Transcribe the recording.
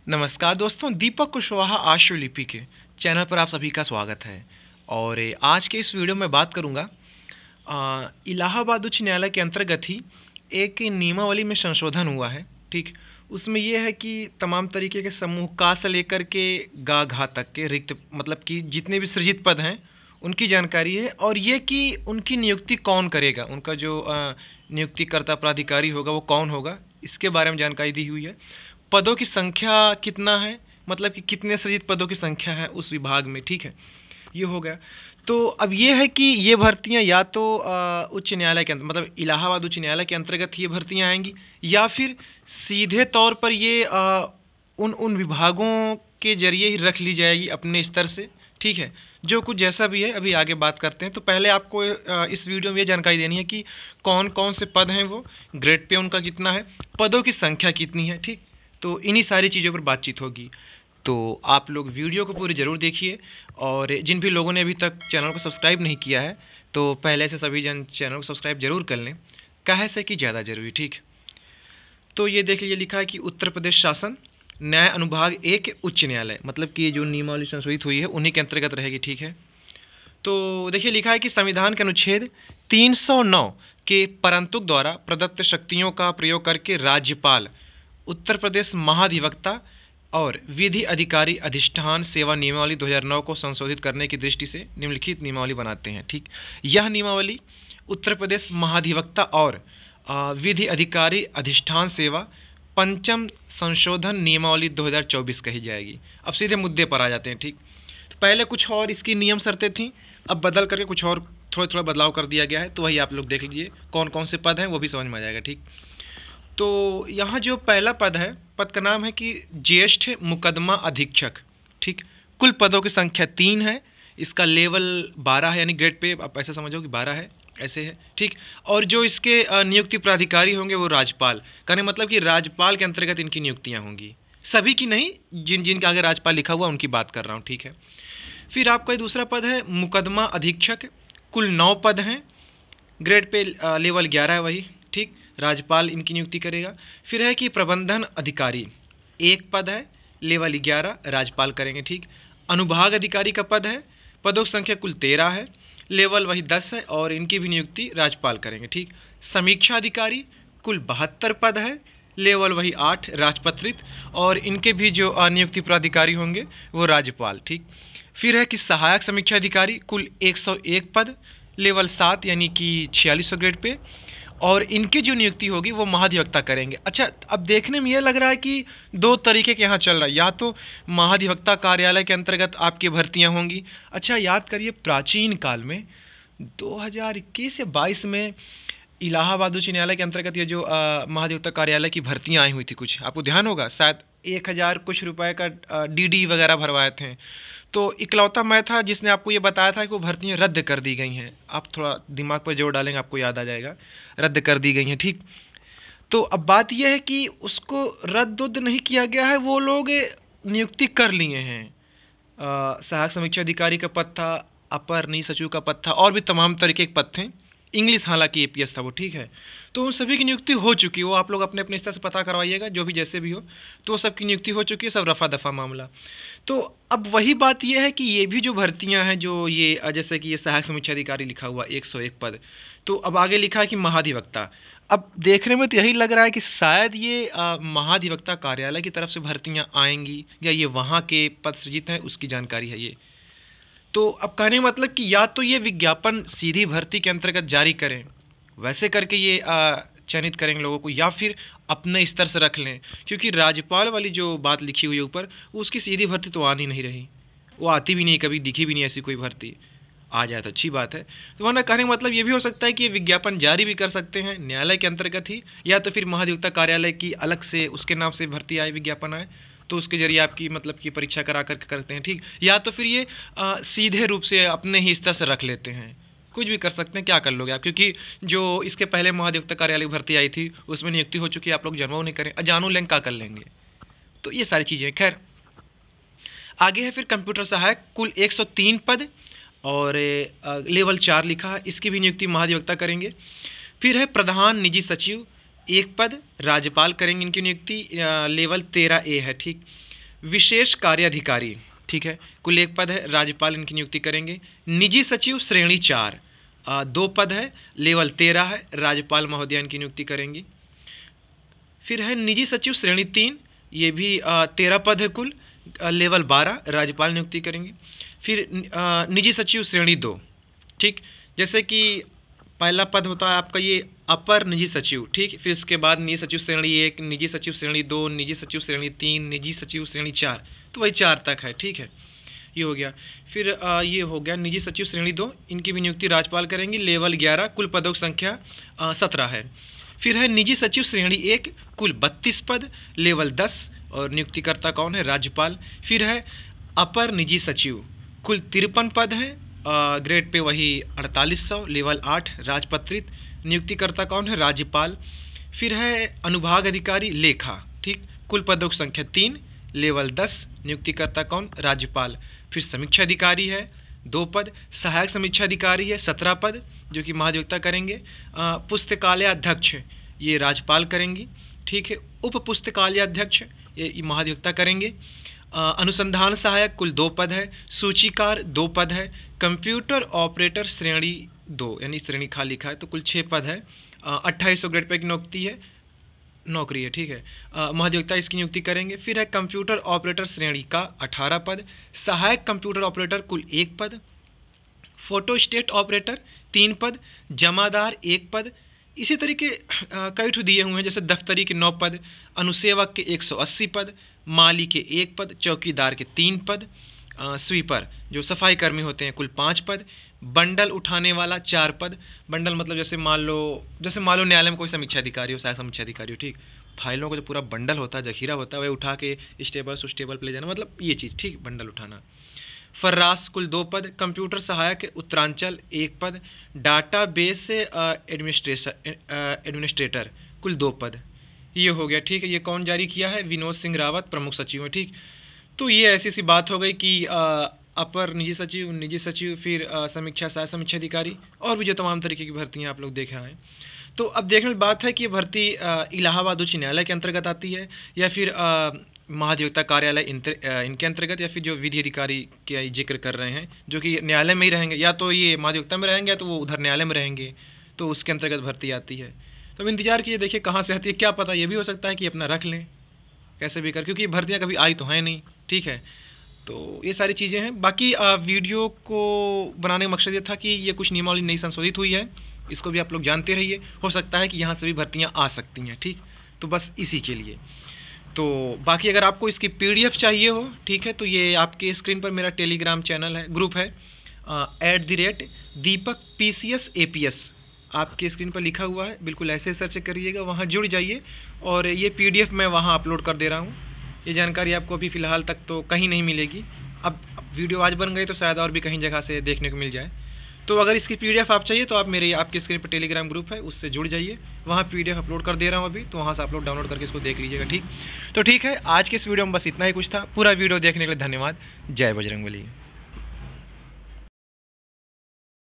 नमस्कार दोस्तों, दीपक कुशवाहा आशुलिपि के चैनल पर आप सभी का स्वागत है। और आज के इस वीडियो में बात करूंगा इलाहाबाद उच्च न्यायालय के अंतर्गत ही एक नियमावली में संशोधन हुआ है। ठीक, उसमें यह है कि तमाम तरीके के समूह का से लेकर के गा घा तक के रिक्त मतलब कि जितने भी सृजित पद हैं उनकी जानकारी है, और ये कि उनकी नियुक्ति कौन करेगा, उनका जो नियुक्तिकर्ता प्राधिकारी होगा वो कौन होगा, इसके बारे में जानकारी दी हुई है। पदों की संख्या कितना है, मतलब कि कितने सृजित पदों की संख्या है उस विभाग में। ठीक है, ये हो गया। तो अब ये है कि ये भर्तियां या तो उच्च न्यायालय के अंदर मतलब इलाहाबाद उच्च न्यायालय के अंतर्गत ये भर्तियां आएंगी, या फिर सीधे तौर पर ये उन विभागों के जरिए ही रख ली जाएगी अपने स्तर से। ठीक है, जो कुछ जैसा भी है अभी आगे बात करते हैं। तो पहले आपको इस वीडियो में ये जानकारी देनी है कि कौन कौन से पद हैं, वो ग्रेड पे उनका कितना है, पदों की संख्या कितनी है। ठीक, तो इन्हीं सारी चीज़ों पर बातचीत होगी। तो आप लोग वीडियो को पूरी ज़रूर देखिए, और जिन भी लोगों ने अभी तक चैनल को सब्सक्राइब नहीं किया है तो पहले से सभी जन चैनल को सब्सक्राइब जरूर कर लें, काहे से कि ज़्यादा जरूरी। ठीक, तो ये देख लीजिए, लिखा है कि उत्तर प्रदेश शासन न्याय अनुभाग 1 उच्च न्यायालय, मतलब कि जो नियमावली संशोधित हुई है उन्हीं के अंतर्गत रहेगी। ठीक है, तो देखिए लिखा है कि संविधान के अनुच्छेद 309 के परंतुक द्वारा प्रदत्त शक्तियों का प्रयोग करके राज्यपाल उत्तर प्रदेश महाधिवक्ता और विधि अधिकारी अधिष्ठान सेवा नियमावली 2009 को संशोधित करने की दृष्टि से निम्नलिखित नियमावली बनाते हैं। ठीक, यह नियमावली उत्तर प्रदेश महाधिवक्ता और विधि अधिकारी अधिष्ठान सेवा पंचम संशोधन नियमावली 2024 कही जाएगी। अब सीधे मुद्दे पर आ जाते हैं। ठीक, तो पहले कुछ और इसकी नियम शर्तें थीं, अब बदल करके कुछ और थोड़ा बदलाव कर दिया गया है, तो वही आप लोग देख लीजिए कौन कौन से पद हैं, वो भी समझ में आ जाएगा। ठीक, तो यहाँ जो पहला पद है, पद का नाम है कि ज्येष्ठ मुकदमा अधीक्षक। ठीक, कुल पदों की संख्या 3 है, इसका लेवल 12 है, यानी ग्रेड पे आप ऐसा समझो कि 12 है, ऐसे है। ठीक, और जो इसके नियुक्ति प्राधिकारी होंगे वो राज्यपाल, कहने मतलब कि राज्यपाल के अंतर्गत इनकी नियुक्तियाँ होंगी, सभी की नहीं, जिन जिन का आगे राज्यपाल लिखा हुआ उनकी बात कर रहा हूँ। ठीक है, फिर आपका दूसरा पद है मुकदमा अधीक्षक, कुल 9 पद हैं, ग्रेड पे लेवल 11 है वही। ठीक, राज्यपाल इनकी नियुक्ति करेगा। फिर है कि प्रबंधन अधिकारी 1 पद है, लेवल 11, राज्यपाल करेंगे। ठीक, अनुभाग अधिकारी का पद है, पदों की संख्या कुल 13 है, लेवल वही 10 है, और इनकी भी नियुक्ति राज्यपाल करेंगे। ठीक, समीक्षा अधिकारी कुल 72 पद है, लेवल वही 8, राजपत्रित, और इनके भी जो नियुक्ति प्राधिकारी होंगे वो राज्यपाल। ठीक, फिर है कि सहायक समीक्षा अधिकारी कुल 101 पद, लेवल 7 यानी कि 4600 ग्रेड पे, और इनकी जो नियुक्ति होगी वो महाधिवक्ता करेंगे। अच्छा, अब देखने में ये लग रहा है कि 2 तरीके के यहाँ चल रहा है, या तो महाधिवक्ता कार्यालय के अंतर्गत आपकी भर्तियाँ होंगी। अच्छा, याद करिए प्राचीन काल में 2021 या 22 में इलाहाबाद उच्च न्यायालय के अंतर्गत ये जो महाधिवक्ता कार्यालय की भर्तियाँ आई हुई थी, कुछ आपको ध्यान होगा, शायद 1000 कुछ रुपए का डीडी वगैरह भरवाए थे। तो इकलौता मैं था जिसने आपको ये बताया था कि वो भर्तियाँ रद्द कर दी गई हैं। आप थोड़ा दिमाग पर जोर डालेंगे आपको याद आ जाएगा, रद्द कर दी गई हैं। ठीक, तो अब बात यह है कि उसको रद्द नहीं किया गया है, वो लोग नियुक्ति कर लिए हैं। सहायक समीक्षा अधिकारी का पद था, अपर नी सचिव का पद था, और भी तमाम तरीके के पद थे, इंग्लिश हालांकि एपीएस था वो। ठीक है, तो उन सभी की नियुक्ति हो चुकी है, वो आप लोग अपने अपने स्तर से पता करवाइएगा, जो भी जैसे भी हो, तो वो सबकी नियुक्ति हो चुकी है, सब रफा दफा मामला। तो अब वही बात ये है कि ये भी जो भर्तियां हैं, जो ये जैसे कि ये सहायक समीक्षा अधिकारी लिखा हुआ 101 पद, तो अब आगे लिखा है कि महाधिवक्ता। अब देखने में तो यही लग रहा है कि शायद ये महाधिवक्ता कार्यालय की तरफ से भर्तियाँ आएंगी, या ये वहाँ के पद सृजित हैं उसकी जानकारी है ये। तो अब कहने मतलब कि या तो ये विज्ञापन सीधी भर्ती के अंतर्गत जारी करें, वैसे करके ये चयनित करेंगे लोगों को, या फिर अपने स्तर से रख लें, क्योंकि राज्यपाल वाली जो बात लिखी हुई है ऊपर, उसकी सीधी भर्ती तो आ नहीं रही, वो आती भी नहीं, कभी दिखी भी नहीं ऐसी कोई भर्ती। आ जाए तो अच्छी बात है। तो वरना कहने का मतलब ये भी हो सकता है कि ये विज्ञापन जारी भी कर सकते हैं न्यायालय के अंतर्गत ही, या तो फिर महाधिवक्ता कार्यालय की अलग से उसके नाम से भर्ती आए, विज्ञापन आए, तो उसके जरिए आपकी मतलब की परीक्षा करा करके करते हैं। ठीक, या तो फिर ये सीधे रूप से अपने ही स्तर से रख लेते हैं, कुछ भी कर सकते हैं, क्या कर लोगे आप, क्योंकि जो इसके पहले महाधिवक्ता कार्यालय की भर्ती आई थी उसमें नियुक्ति हो चुकी है, आप लोग जन्मों नहीं करें, अजानो लेंगे क्या कर लेंगे। तो ये सारी चीज़ें। खैर आगे है फिर कंप्यूटर सहायक, कुल 103 पद और लेवल 4 लिखा है, इसकी भी नियुक्ति महाधिवक्ता करेंगे। फिर है प्रधान निजी सचिव, एक पद, राज्यपाल करेंगे इनकी नियुक्ति, लेवल 13A है, ठीक। विशेष कार्याधिकारी, ठीक है, कुल एक पद है, राज्यपाल इनकी नियुक्ति करेंगे। निजी सचिव श्रेणी 4, 2 पद है, लेवल 13 है, राज्यपाल महोदया इनकी नियुक्ति करेंगी। फिर है निजी सचिव श्रेणी 3, ये भी 13 पद है कुल, लेवल 12, राज्यपाल नियुक्ति करेंगे। फिर निजी सचिव श्रेणी 2, ठीक, जैसे कि पहला पद होता है आपका ये अपर निजी सचिव, ठीक। फिर उसके बाद निजी सचिव श्रेणी 1, निजी सचिव श्रेणी 2, निजी सचिव श्रेणी 3, निजी सचिव श्रेणी 4, तो वही 4 तक है, ठीक है, ये हो गया। फिर ये हो गया निजी सचिव श्रेणी 2, इनकी भी नियुक्ति राज्यपाल करेंगे, लेवल 11, कुल पदों की संख्या 17 है। फिर है निजी सचिव श्रेणी 1, कुल 32 पद, लेवल 10, और नियुक्तिकर्ता कौन है? राज्यपाल। फिर है अपर निजी सचिव, कुल 53 पद हैं, ग्रेड पे वही 4800, लेवल 8, राजपत्रित, नियुक्तिकर्ता कौन है? राज्यपाल। फिर है अनुभाग अधिकारी लेखा, ठीक, कुल पदों की संख्या 3, लेवल 10, नियुक्तिकर्ता कौन? राज्यपाल। फिर समीक्षा अधिकारी है 2 पद, सहायक समीक्षा अधिकारी है 17 पद, जो कि महाधिवक्ता करेंगे। पुस्तकालय अध्यक्ष ये राज्यपाल करेंगी, ठीक है। उप पुस्तकालय अध्यक्ष ये महाधिवक्ता करेंगे। अनुसंधान सहायक कुल 2 पद है, सूचीकार 2 पद है, कंप्यूटर ऑपरेटर श्रेणी 2 यानी श्रेणी खाली लिखा है तो कुल 6 पद है। 2800 ग्रेड पे की नौकरी है, ठीक है। महाधिवक्ता इसकी नियुक्ति करेंगे। फिर है कंप्यूटर ऑपरेटर श्रेणी का 18 पद, सहायक कंप्यूटर ऑपरेटर कुल 1 पद, फोटोस्टेट ऑपरेटर 3 पद, जमादार 1 पद। इसी तरीके कई ठो दिए हुए हैं, जैसे दफ्तरी के 9 पद, अनुसेवक के 180 पद, माली के 1 पद, चौकीदार के 3 पद, स्वीपर जो सफाई कर्मी होते हैं कुल 5 पद, बंडल उठाने वाला 4 पद। बंडल मतलब जैसे मान लो न्यायालय में कोई समीक्षा अधिकारी हो, सहायक समीक्षा अधिकारी हो, ठीक, फाइलों का जो पूरा बंडल होता है, जखीरा होता है, वह उठा के स्टेबल पे ले जाना, मतलब ये चीज़, ठीक, बंडल उठाना। फर्रास कुल 2 पद, कंप्यूटर सहायक उत्तरांचल 1 पद, डाटा बेस एडमिनिस्ट्रेटर कुल 2 पद। ये हो गया, ठीक है। ये कौन जारी किया है? विनोद सिंह रावत, प्रमुख सचिव है, ठीक। तो ये ऐसी सी बात हो गई कि अपर निजी सचिव, फिर समीक्षा सहायक समीक्षा अधिकारी, और भी जो तमाम तरीके की भर्तियाँ आप लोग देखा है। तो अब देखने की बात है कि ये भर्ती इलाहाबाद उच्च न्यायालय के अंतर्गत आती है या फिर महाधिवक्ता कार्यालय इनके अंतर्गत, या फिर जो विधि अधिकारी का जिक्र कर रहे हैं जो कि न्यायालय में ही रहेंगे, या तो ये महाधिवक्ता में रहेंगे या तो वो उधर न्यायालय में रहेंगे, तो उसके अंतर्गत भर्ती आती है। तो अब इंतजार कीजिए, देखिए कहाँ से आती है, क्या पता ये भी हो सकता है कि अपना रख लें कैसे भी कर, क्योंकि भर्तियाँ कभी आई तो हैं नहीं, ठीक है। तो ये सारी चीज़ें हैं। बाकी वीडियो को बनाने का मकसद ये था कि ये कुछ नियमावली नई संशोधित हुई है, इसको भी आप लोग जानते रहिए, हो सकता है कि यहाँ से भी भर्तियाँ आ सकती हैं, ठीक। तो बस इसी के लिए। तो बाकी अगर आपको इसकी PDF चाहिए हो, ठीक है, तो ये आपके स्क्रीन पर मेरा टेलीग्राम चैनल है, ग्रुप है @दीपक PCS APS, आपके स्क्रीन पर लिखा हुआ है, बिल्कुल ऐसे सर्च करिएगा, वहाँ जुड़ जाइए, और ये PDF मैं वहाँ अपलोड कर दे रहा हूँ। ये जानकारी आपको अभी फ़िलहाल तक तो कहीं नहीं मिलेगी, अब वीडियो आज बन गई तो शायद और भी कहीं जगह से देखने को मिल जाए। तो अगर इसकी PDF आप चाहिए तो आप आपके स्क्रीन पर टेलीग्राम ग्रुप है, उससे जुड़ जाइए, वहाँ PDF अपलोड कर दे रहा हूँ अभी, तो वहाँ से आप लोग डाउनलोड करके इसको देख लीजिएगा, ठीक। तो ठीक है, आज के इस वीडियो में बस इतना ही कुछ था। पूरा वीडियो देखने के लिए धन्यवाद। जय बजरंगबली।